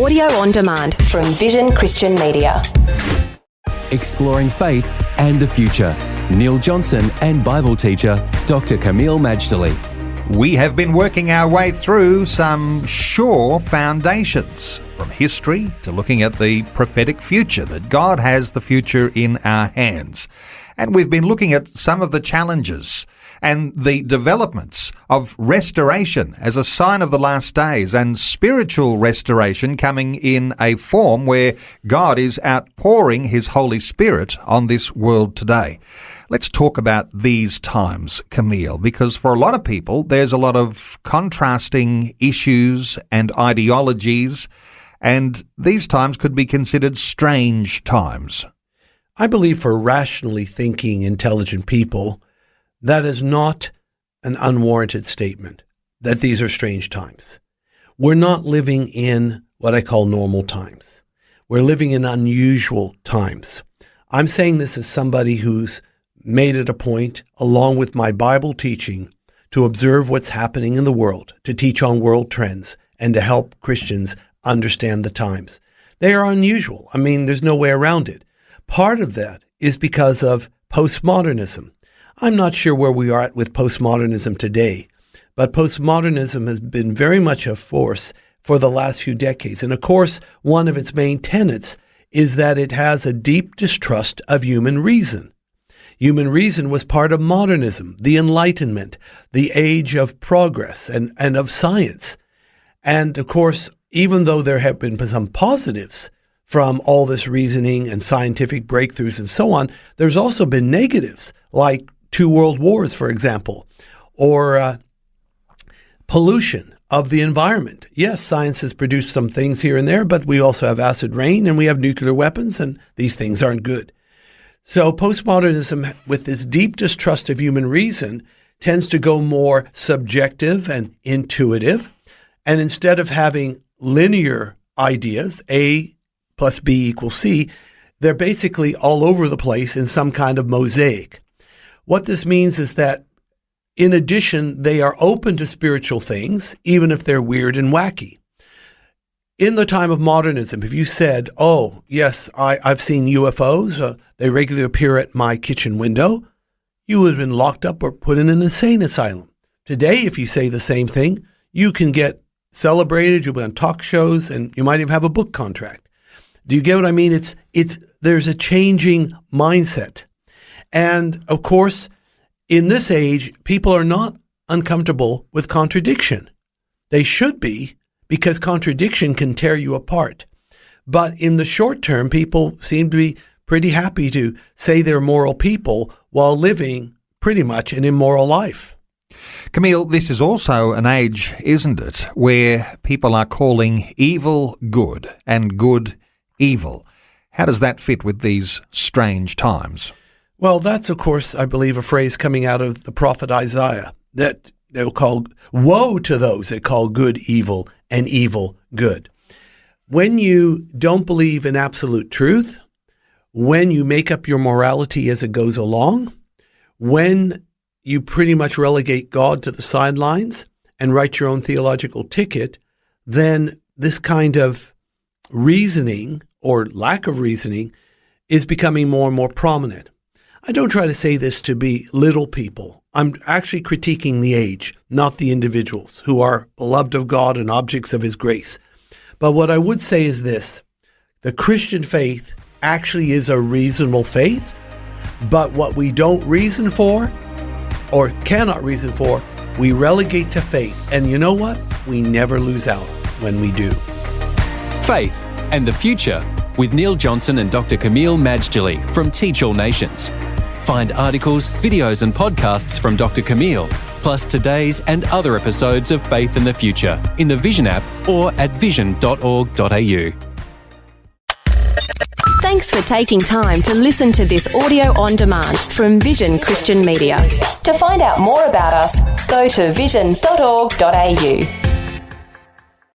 Audio on demand from Vision Christian Media. Exploring faith and the future. Neil Johnson and Bible teacher Dr. Kameel Majdali. We have been working our way through some sure foundations, from history to looking at the prophetic future, that God has the future in our hands. And we've been looking at some of the challenges and the developments of restoration as a sign of the last days, and spiritual restoration coming in a form where God is outpouring His Holy Spirit on this world today. Let's talk about these times, Kameel, because for a lot of people, there's a lot of contrasting issues and ideologies, and these times could be considered strange times. I believe for rationally thinking, intelligent people, that is not an unwarranted statement, that these are strange times. We're not living in what I call normal times. We're living in unusual times. I'm saying this as somebody who's made it a point, along with my Bible teaching, to observe what's happening in the world, to teach on world trends, and to help Christians understand the times. They are unusual. I mean, there's no way around it. Part of that is because of postmodernism. I'm not sure where we are at with postmodernism today, but postmodernism has been very much a force for the last few decades. And of course, one of its main tenets is that it has a deep distrust of human reason. Human reason was part of modernism, the Enlightenment, the age of progress and of science. And of course, even though there have been some positives from all this reasoning and scientific breakthroughs and so on, there's also been negatives, like 2 world wars, for example, or pollution of the environment. Yes, science has produced some things here and there, but we also have acid rain and we have nuclear weapons, and these things aren't good. So postmodernism, with this deep distrust of human reason, tends to go more subjective and intuitive. And instead of having linear ideas, A plus B equals C, they're basically all over the place in some kind of mosaic. What this means is that, in addition, they are open to spiritual things, even if they're weird and wacky. In the time of modernism, if you said, oh, yes, I've seen UFOs, they regularly appear at my kitchen window, you would have been locked up or put in an insane asylum. Today, if you say the same thing, you can get celebrated, you'll be on talk shows, and you might even have a book contract. Do you get what I mean? There's a changing mindset. And of course, in this age, people are not uncomfortable with contradiction. They should be, because contradiction can tear you apart. But in the short term, people seem to be pretty happy to say they're moral people while living pretty much an immoral life. Kameel, this is also an age, isn't it, where people are calling evil good and good evil. How does that fit with these strange times? Well, that's, of course, I believe, a phrase coming out of the prophet Isaiah, that they'll call, woe to those that call good evil and evil good. When you don't believe in absolute truth, when you make up your morality as it goes along, when you pretty much relegate God to the sidelines and write your own theological ticket, then this kind of reasoning or lack of reasoning is becoming more and more prominent. I don't try to say this to belittle people. I'm actually critiquing the age, not the individuals who are beloved of God and objects of His grace. But what I would say is this: the Christian faith actually is a reasonable faith, but what we don't reason for or cannot reason for, we relegate to faith. And you know what? We never lose out when we do. Faith and the Future with Neil Johnson and Dr. Kameel Majdali from Teach All Nations. Find articles, videos and podcasts from Dr. Kameel, plus today's and other episodes of Faith and the Future in the Vision app or at vision.org.au. Thanks for taking time to listen to this audio on demand from Vision Christian Media. To find out more about us, go to vision.org.au.